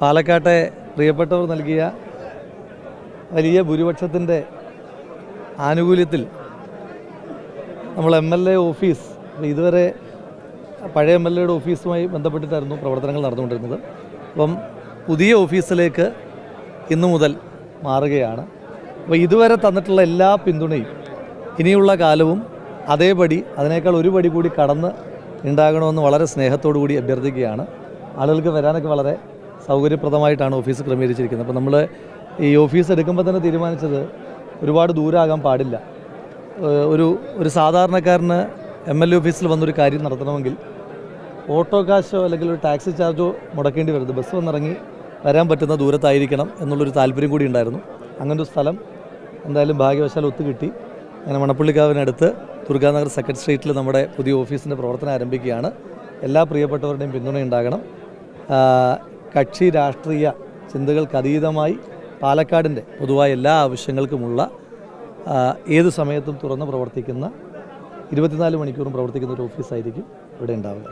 പാലക്കാട്ടെ പ്രിയപ്പെട്ടവർ നൽകിയ വലിയ ഭൂരിപക്ഷത്തിൻ്റെ ആനുകൂല്യത്തിൽ നമ്മൾ MLA ഓഫീസ് ഇതുവരെ പഴയ MLAയുടെ ഓഫീസുമായി ബന്ധപ്പെട്ടിട്ടായിരുന്നു പ്രവർത്തനങ്ങൾ നടന്നുകൊണ്ടിരുന്നത്. അപ്പം പുതിയ ഓഫീസിലേക്ക് ഇന്നു മുതൽ മാറുകയാണ്. അപ്പോൾ ഇതുവരെ തന്നിട്ടുള്ള എല്ലാ പിന്തുണയും ഇനിയുള്ള കാലവും അതേപടി അതിനേക്കാൾ ഒരു പടി കൂടി കടന്ന് ഉണ്ടാകണമെന്ന് വളരെ സ്നേഹത്തോടു കൂടി അഭ്യർത്ഥിക്കുകയാണ്. ആളുകൾക്ക് വരാനൊക്കെ വളരെ സൗകര്യപ്രദമായിട്ടാണ് ഓഫീസ് ക്രമീകരിച്ചിരിക്കുന്നത്. അപ്പോൾ നമ്മൾ ഈ ഓഫീസ് എടുക്കുമ്പോൾ തന്നെ തീരുമാനിച്ചത് ഒരുപാട് ദൂരമാകാൻ പാടില്ല. ഒരു സാധാരണക്കാരന് MLA ഓഫീസിൽ വന്നൊരു കാര്യം നടത്തണമെങ്കിൽ ഓട്ടോ കാശോ അല്ലെങ്കിൽ ഒരു ടാക്സി ചാർജോ മുടക്കേണ്ടി വരുന്നത്, ബസ് വന്നിറങ്ങി വരാൻ പറ്റുന്ന ദൂരത്തായിരിക്കണം എന്നുള്ളൊരു താല്പര്യം കൂടി ഉണ്ടായിരുന്നു. അങ്ങനൊരു സ്ഥലം എന്തായാലും ഭാഗ്യവശാൽ ഒത്തുകിട്ടി. അങ്ങനെ മണപ്പുള്ളിക്കാവിനടുത്ത് ദുർഗാനഗർ സെക്കൻഡ് സ്ട്രീറ്റിൽ നമ്മുടെ പുതിയ ഓഫീസിൻ്റെ പ്രവർത്തനം ആരംഭിക്കുകയാണ്. എല്ലാ പ്രിയപ്പെട്ടവരുടെയും പിന്തുണ ഉണ്ടാകണം. കക്ഷി രാഷ്ട്രീയ ചിന്തകൾക്കതീതമായി പാലക്കാടിൻ്റെ പൊതുവായ എല്ലാ ആവശ്യങ്ങൾക്കുമുള്ള ഏത് സമയത്തും തുറന്ന് പ്രവർത്തിക്കുന്ന 24 മണിക്കൂറും പ്രവർത്തിക്കുന്ന ഒരു ഓഫീസായിരിക്കും ഇവിടെ ഉണ്ടാവുക.